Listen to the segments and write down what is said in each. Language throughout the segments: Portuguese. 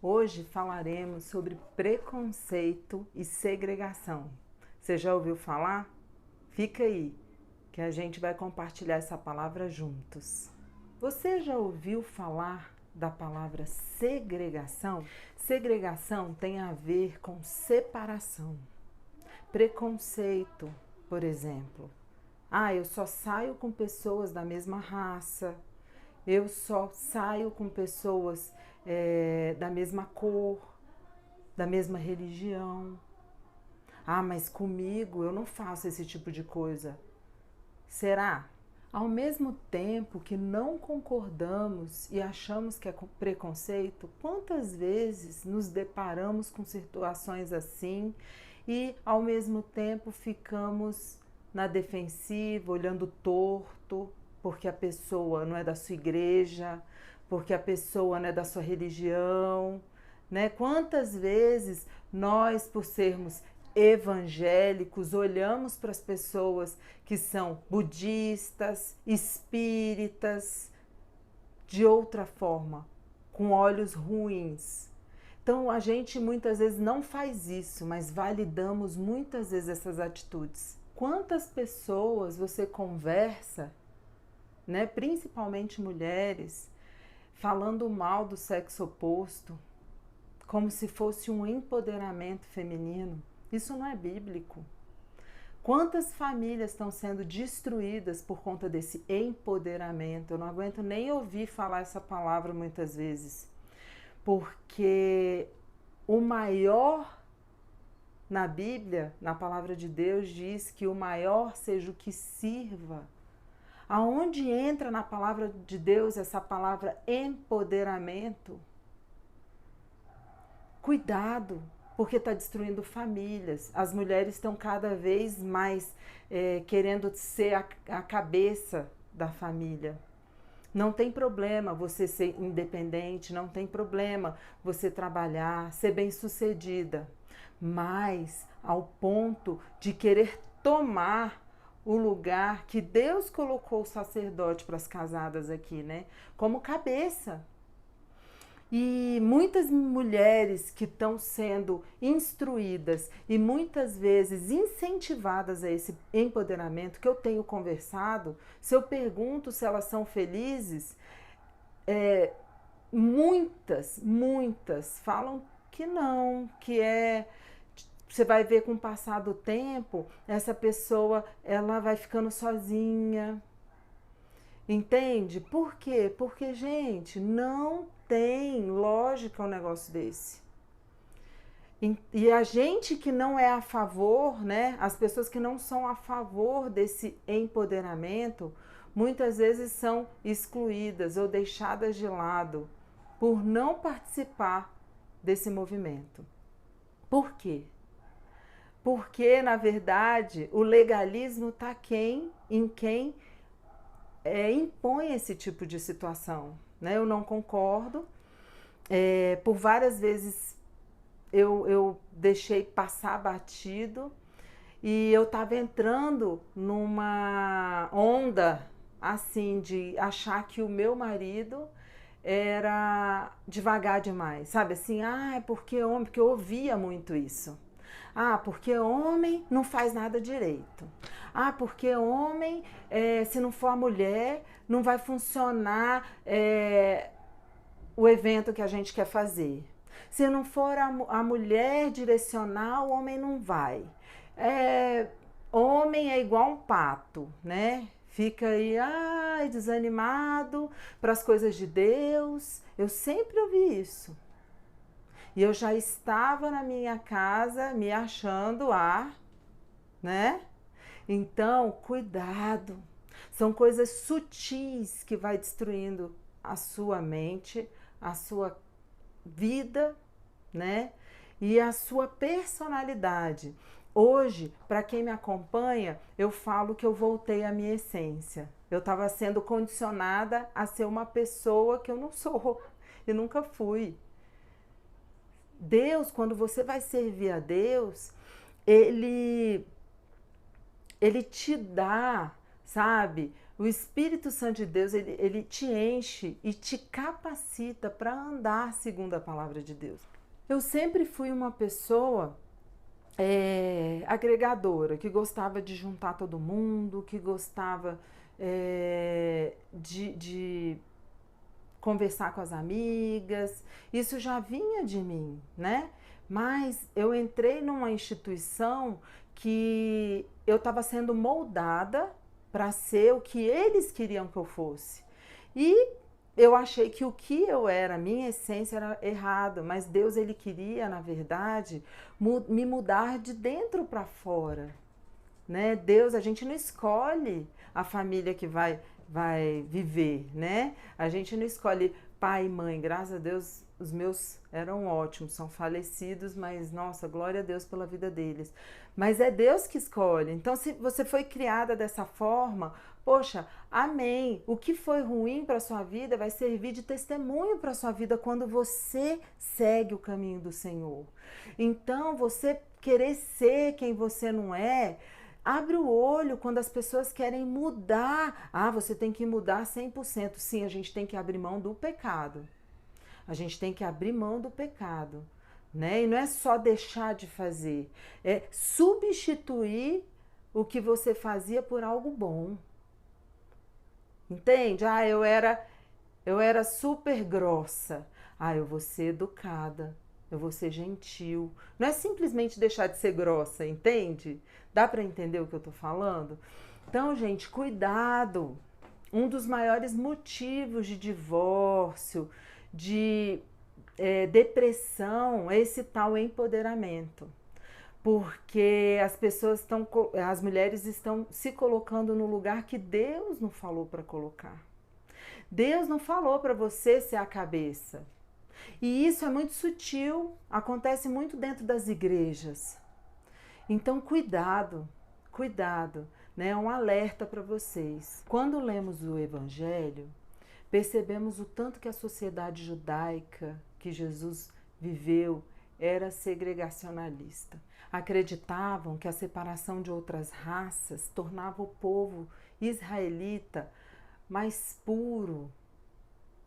Hoje falaremos sobre preconceito e segregação. Você já ouviu falar? Fica aí, que a gente vai compartilhar essa palavra juntos. Você já ouviu falar da palavra segregação? Segregação tem a ver com separação. Preconceito, por exemplo. Eu só saio com pessoas da mesma raça, eu só saio com pessoas da mesma cor, da mesma religião. Mas comigo eu não faço esse tipo de coisa. Será? Ao mesmo tempo que não concordamos e achamos que é preconceito, quantas vezes nos deparamos com situações assim e ao mesmo tempo ficamos na defensiva, olhando torto, porque a pessoa não é da sua igreja, porque a pessoa não é da sua religião, né? Quantas vezes nós, por sermos evangélicos, olhamos para as pessoas que são budistas, espíritas, de outra forma, com olhos ruins. Então a gente muitas vezes não faz isso, mas validamos muitas vezes essas atitudes. Quantas pessoas você conversa, né, principalmente mulheres, falando mal do sexo oposto, como se fosse um empoderamento feminino? Isso não é bíblico. Quantas famílias estão sendo destruídas por conta desse empoderamento? Eu não aguento nem ouvir falar essa palavra muitas vezes, porque o maior na Bíblia, na palavra de Deus, diz que o maior seja o que sirva. Aonde entra na palavra de Deus essa palavra empoderamento? Cuidado, porque está destruindo famílias. As mulheres estão cada vez mais querendo ser a cabeça da família. Não tem problema você ser independente, não tem problema você trabalhar, ser bem-sucedida, mas ao ponto de querer tomar o lugar que Deus colocou o sacerdote para as casadas aqui, né? Como cabeça. E muitas mulheres que estão sendo instruídas e muitas vezes incentivadas a esse empoderamento que eu tenho conversado, se eu pergunto se elas são felizes, muitas falam que não, que você vai ver com o passar do tempo, essa pessoa ela vai ficando sozinha. Entende? Por quê? Porque, gente, não tem lógica um negócio desse. E a gente que não é a favor, né? As pessoas que não são a favor desse empoderamento, muitas vezes são excluídas ou deixadas de lado por não participar desse movimento. Por quê? Porque, na verdade, o legalismo está em quem impõe esse tipo de situação, né? Eu não concordo. Por várias vezes eu deixei passar batido e eu estava entrando numa onda assim de achar que o meu marido era devagar demais, sabe assim, é porque homem, porque eu ouvia muito isso. Porque homem não faz nada direito. Porque homem, se não for a mulher, não vai funcionar o evento que a gente quer fazer. Se não for a mulher direcionar, o homem não vai. Homem é igual um pato, né? Fica aí, desanimado para as coisas de Deus. Eu sempre ouvi isso. E eu já estava na minha casa me achando né? Então, cuidado. São coisas sutis que vai destruindo a sua mente, a sua vida, né? E a sua personalidade. Hoje, para quem me acompanha, eu falo que eu voltei à minha essência. Eu estava sendo condicionada a ser uma pessoa que eu não sou e nunca fui. Deus, quando você vai servir a Deus, ele te dá, sabe, O Espírito Santo de Deus, ele te enche e te capacita para andar segundo a palavra de Deus. Eu sempre fui uma pessoa agregadora, que gostava de juntar todo mundo, que gostava de conversar com as amigas. Isso já vinha de mim, né? Mas eu entrei numa instituição que eu estava sendo moldada para ser o que eles queriam que eu fosse. E eu achei que o que eu era, a minha essência era errado, mas Deus, ele queria, na verdade, me mudar de dentro para fora, né? Deus, a gente não escolhe a família que vai viver, né? A gente não escolhe pai e mãe. Graças a Deus, os meus eram ótimos, são falecidos, mas nossa, glória a Deus pela vida deles. Mas é Deus que escolhe. Então, se você foi criada dessa forma, poxa, amém. O que foi ruim para sua vida vai servir de testemunho para sua vida quando você segue o caminho do Senhor. Então, você querer ser quem você não é, abre o olho quando as pessoas querem mudar. Ah, você tem que mudar 100%. Sim, a gente tem que abrir mão do pecado. A gente tem que abrir mão do pecado, né? E não é só deixar de fazer, é substituir o que você fazia por algo bom. Entende? Ah, eu era super grossa. Ah, eu vou ser educada. Eu vou ser gentil. Não é simplesmente deixar de ser grossa, entende? Dá para entender o que eu tô falando? Então, gente, cuidado. Um dos maiores motivos de divórcio, de depressão, é esse tal empoderamento. Porque as mulheres estão se colocando no lugar que Deus não falou para colocar. Deus não falou para você ser a cabeça. E isso é muito sutil, acontece muito dentro das igrejas. Então, cuidado, cuidado, né? É um alerta para vocês. Quando lemos o Evangelho, percebemos o tanto que a sociedade judaica que Jesus viveu era segregacionalista. Acreditavam que a separação de outras raças tornava o povo israelita mais puro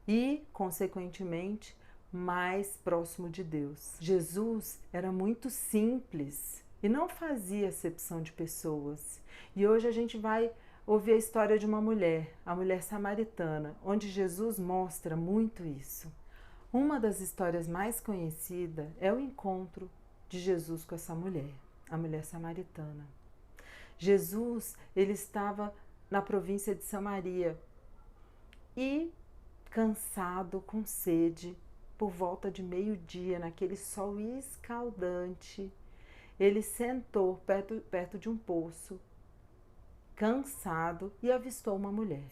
e, consequentemente, mais próximo de Deus. Jesus era muito simples e não fazia acepção de pessoas. E hoje a gente vai ouvir a história de uma mulher, a mulher samaritana, onde Jesus mostra muito isso. Uma das histórias mais conhecidas é o encontro de Jesus com essa mulher, a mulher samaritana. Jesus, ele estava na província de Samaria e, cansado, com sede, por volta de meio-dia, naquele sol escaldante, ele sentou perto de um poço, cansado, e avistou uma mulher.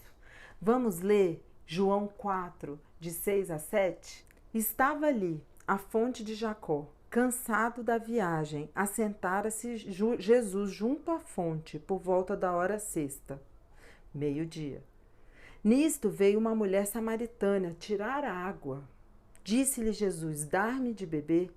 Vamos ler João 4, de 6 a 7? Estava ali a fonte de Jacó. Cansado da viagem, assentara-se Jesus junto à fonte por volta da hora sexta, meio-dia. Nisto veio uma mulher samaritana tirar água. Disse-lhe Jesus: dá-me de beber,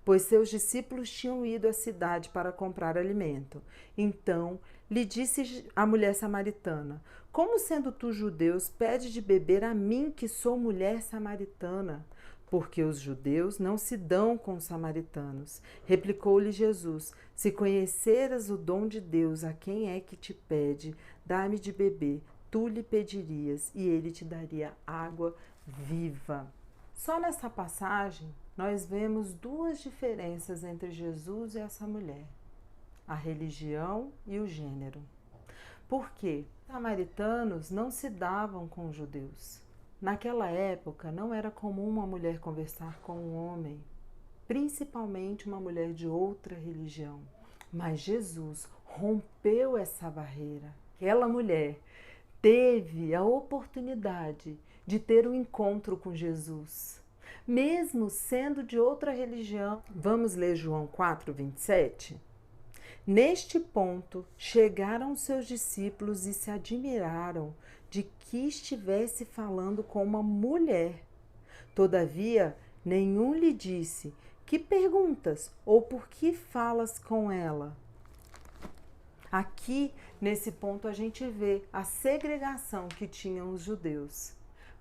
pois seus discípulos tinham ido à cidade para comprar alimento. Então lhe disse a mulher samaritana: como sendo tu judeus, pede de beber a mim, que sou mulher samaritana? Porque os judeus não se dão com os samaritanos. Replicou-lhe Jesus: se conheceras o dom de Deus, a quem é que te pede, dá-me de beber, tu lhe pedirias, e ele te daria água viva. Só nessa passagem, nós vemos duas diferenças entre Jesus e essa mulher: a religião e o gênero. Por quê? Os samaritanos não se davam com os judeus. Naquela época, não era comum uma mulher conversar com um homem, principalmente uma mulher de outra religião. Mas Jesus rompeu essa barreira. Aquela mulher teve a oportunidade de ter um encontro com Jesus, mesmo sendo de outra religião. Vamos ler João 4, 27? Neste ponto, chegaram seus discípulos e se admiraram de que estivesse falando com uma mulher. Todavia, nenhum lhe disse: que perguntas ou por que falas com ela? Aqui, nesse ponto, a gente vê a segregação que tinham os judeus.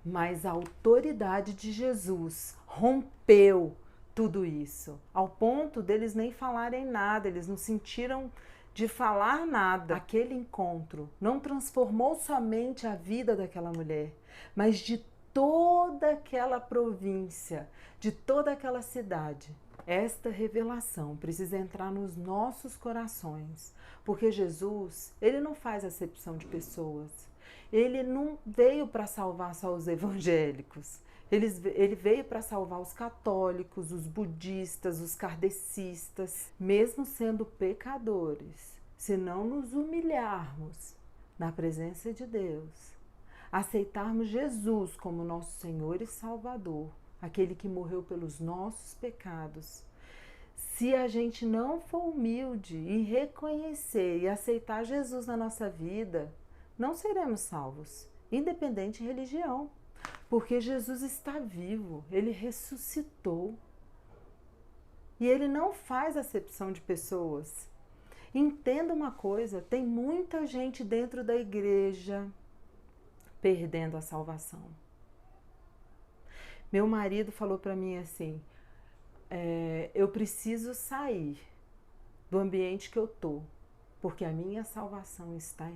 Mas a autoridade de Jesus rompeu tudo isso, ao ponto deles nem falarem nada, eles não sentiram de falar nada. Aquele encontro não transformou somente a vida daquela mulher, mas de toda aquela província, de toda aquela cidade. Esta revelação precisa entrar nos nossos corações, porque Jesus, ele não faz acepção de pessoas. Ele não veio para salvar só os evangélicos. Ele veio para salvar os católicos, os budistas, os kardecistas, mesmo sendo pecadores. Se não nos humilharmos na presença de Deus, aceitarmos Jesus como nosso Senhor e Salvador, aquele que morreu pelos nossos pecados, se a gente não for humilde e reconhecer e aceitar Jesus na nossa vida, não seremos salvos, independente de religião, porque Jesus está vivo, ele ressuscitou e ele não faz acepção de pessoas. Entenda uma coisa, tem muita gente dentro da igreja perdendo a salvação. Meu marido falou para mim assim, eu preciso sair do ambiente que eu tô, porque a minha salvação está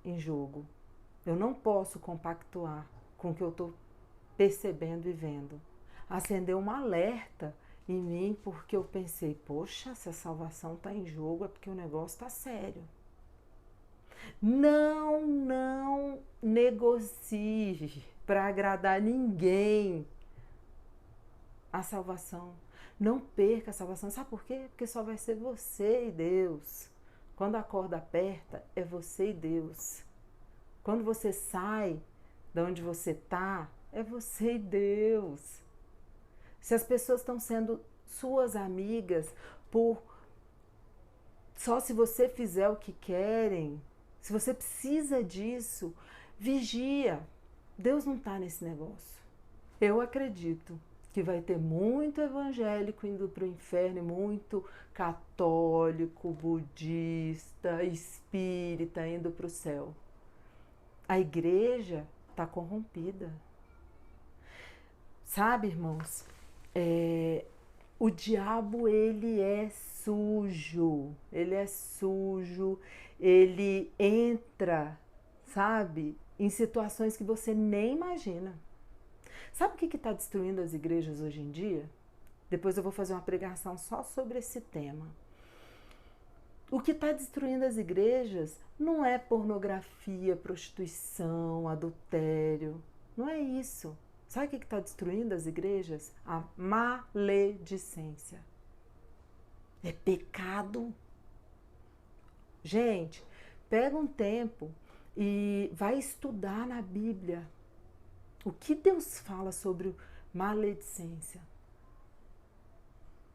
em jogo. Eu não posso compactuar com o que eu estou percebendo e vendo. Acendeu um alerta em mim, porque eu pensei, poxa, se a salvação está em jogo é porque o negócio está sério. Não negocie para agradar ninguém a salvação. Não perca a salvação. Sabe por quê? Porque só vai ser você e Deus. Quando a corda aperta, é você e Deus. Quando você sai de onde você está, é você e Deus. Se as pessoas estão sendo suas amigas só se você fizer o que querem, se você precisa disso, vigia. Deus não está nesse negócio. Eu acredito que vai ter muito evangélico indo para o inferno, muito católico, budista, espírita indo para o céu. A igreja está corrompida. Sabe, irmãos, o diabo, ele é sujo, ele entra, sabe, em situações que você nem imagina. Sabe o que está destruindo as igrejas hoje em dia? Depois eu vou fazer uma pregação só sobre esse tema. O que está destruindo as igrejas não é pornografia, prostituição, adultério. Não é isso. Sabe o que está destruindo as igrejas? A maledicência. É pecado. Gente, pega um tempo e vai estudar na Bíblia. O que Deus fala sobre maledicência?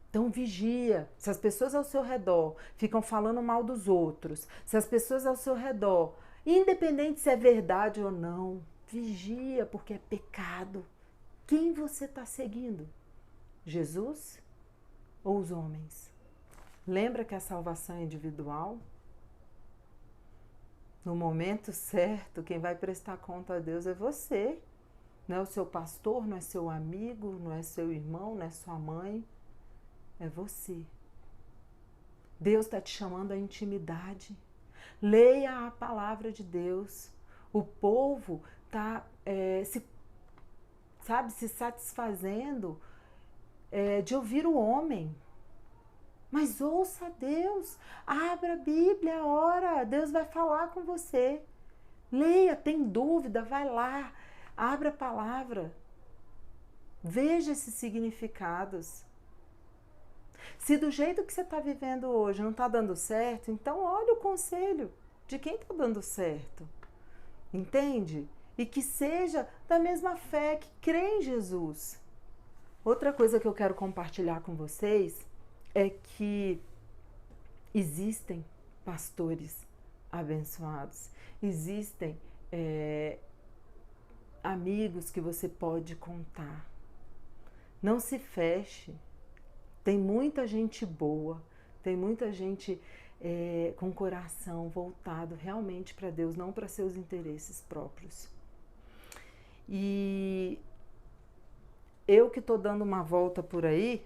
Então vigia, se as pessoas ao seu redor ficam falando mal dos outros, se as pessoas ao seu redor, independente se é verdade ou não, vigia, porque é pecado. Quem você está seguindo? Jesus ou os homens? Lembra que a salvação é individual? No momento certo, quem vai prestar conta a Deus é você. Não é o seu pastor, não é seu amigo, não é seu irmão, não é sua mãe. É você. Deus está te chamando à intimidade. Leia a palavra de Deus. O povo está se satisfazendo de ouvir o homem. Mas ouça Deus. Abra a Bíblia, ora. Deus vai falar com você. Leia, tem dúvida, vai lá. Abra a palavra. Veja esses significados. Se do jeito que você está vivendo hoje não está dando certo, então olha o conselho de quem está dando certo. Entende? E que seja da mesma fé, que crê em Jesus. Outra coisa que eu quero compartilhar com vocês é que existem pastores abençoados. Existem amigos que você pode contar. Não se feche. Tem muita gente boa, tem muita gente com o coração voltado realmente para Deus, não para seus interesses próprios. E eu que estou dando uma volta por aí,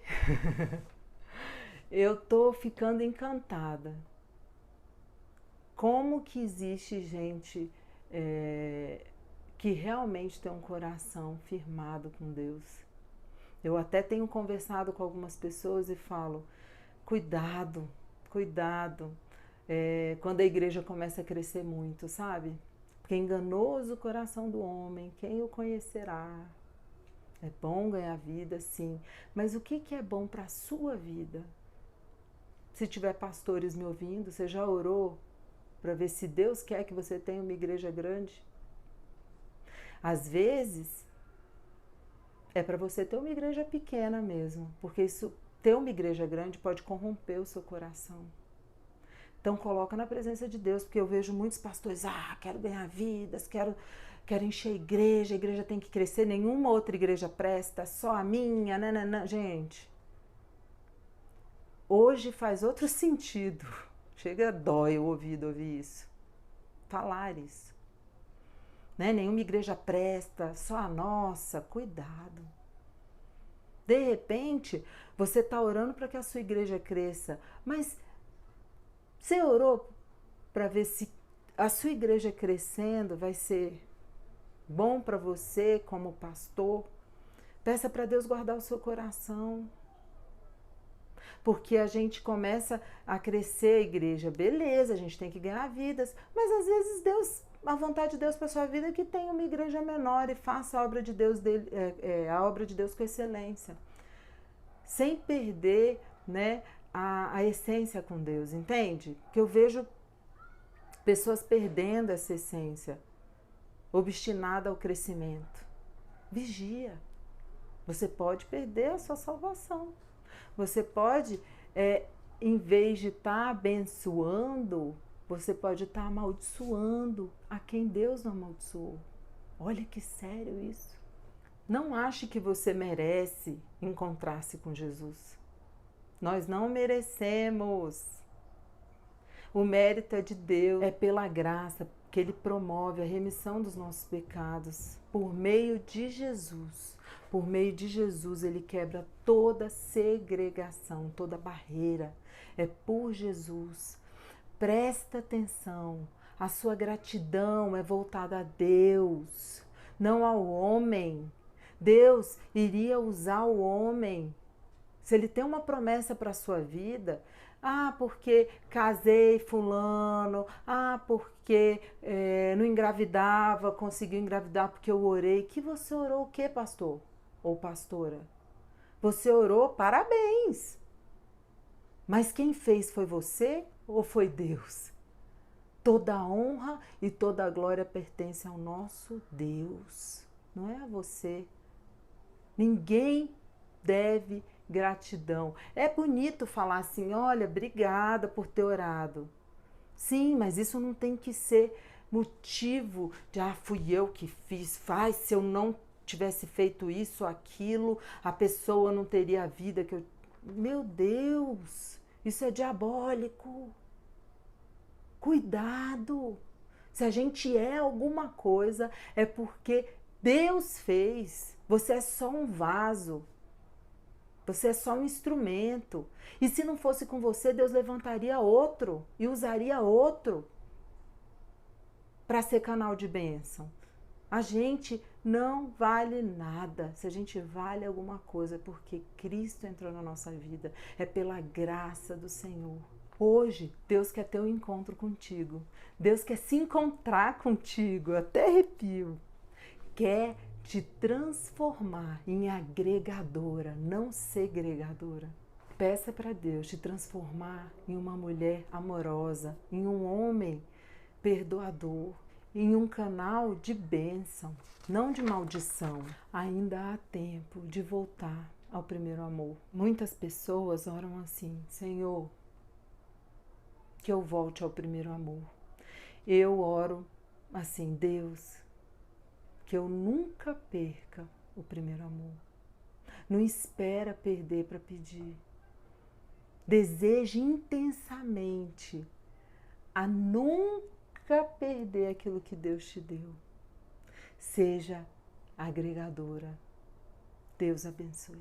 eu estou ficando encantada. Como que existe gente que realmente tem um coração firmado com Deus. Eu até tenho conversado com algumas pessoas e falo, cuidado, cuidado, quando a igreja começa a crescer muito, sabe? Porque enganoso o coração do homem, quem o conhecerá? É bom ganhar vida, sim, mas o que é bom para a sua vida? Se tiver pastores me ouvindo, você já orou para ver se Deus quer que você tenha uma igreja grande? Às vezes, é para você ter uma igreja pequena mesmo, porque isso, ter uma igreja grande pode corromper o seu coração. Então coloca na presença de Deus, porque eu vejo muitos pastores, quero ganhar vidas, quero encher a igreja tem que crescer, nenhuma outra igreja presta, só a minha, nananã. Gente, hoje faz outro sentido, chega, dói o ouvido ouvir isso, falar isso. Né? Nenhuma igreja presta, só a nossa, cuidado. De repente, você está orando para que a sua igreja cresça, mas você orou para ver se a sua igreja crescendo vai ser bom para você como pastor? Peça para Deus guardar o seu coração. Porque a gente começa a crescer a igreja, beleza, a gente tem que ganhar vidas, mas às vezes a vontade de Deus para a sua vida é que tenha uma igreja menor e faça a obra de Deus, a obra de Deus com excelência. Sem perder, né, a essência com Deus, entende? Que eu vejo pessoas perdendo essa essência, obstinada ao crescimento. Vigia. Você pode perder a sua salvação. Você pode, em vez de estar abençoando, você pode estar amaldiçoando a quem Deus não amaldiçoou. Olha que sério isso. Não ache que você merece encontrar-se com Jesus. Nós não merecemos. O mérito é de Deus, é pela graça que Ele promove a remissão dos nossos pecados por meio de Jesus. Por meio de Jesus, Ele quebra toda segregação, toda barreira. É por Jesus. Presta atenção. A sua gratidão é voltada a Deus, não ao homem. Deus iria usar o homem. Se Ele tem uma promessa para a sua vida, porque casei fulano, porque não engravidava, conseguiu engravidar porque eu orei. Que você orou o quê, pastor? Ou pastora? Você orou, parabéns. Mas quem fez foi você ou foi Deus? Toda a honra e toda a glória pertence ao nosso Deus, não é a você. Ninguém deve gratidão. É bonito falar assim, olha, obrigada por ter orado. Sim, mas isso não tem que ser motivo de, fui eu que fiz, se eu não tivesse feito isso, aquilo, a pessoa não teria a vida que eu... Meu Deus, isso é diabólico. Cuidado. Se a gente é alguma coisa, é porque Deus fez. Você é só um vaso. Você é só um instrumento. E se não fosse com você, Deus levantaria outro e usaria outro para ser canal de bênção. A gente não vale nada. Se a gente vale alguma coisa, é porque Cristo entrou na nossa vida. É pela graça do Senhor. Hoje, Deus quer ter um encontro contigo. Deus quer se encontrar contigo. Até arrepio. Quer te transformar em agregadora, não segregadora. Peça para Deus te transformar em uma mulher amorosa, em um homem perdoador, em um canal de bênção, não de maldição. Ainda há tempo de voltar ao primeiro amor. Muitas pessoas oram assim, Senhor, que eu volte ao primeiro amor. Eu oro assim, Deus, que eu nunca perca o primeiro amor. Não espera perder para pedir. Deseje intensamente a nunca perder aquilo que Deus te deu. Seja agregadora. Deus abençoe.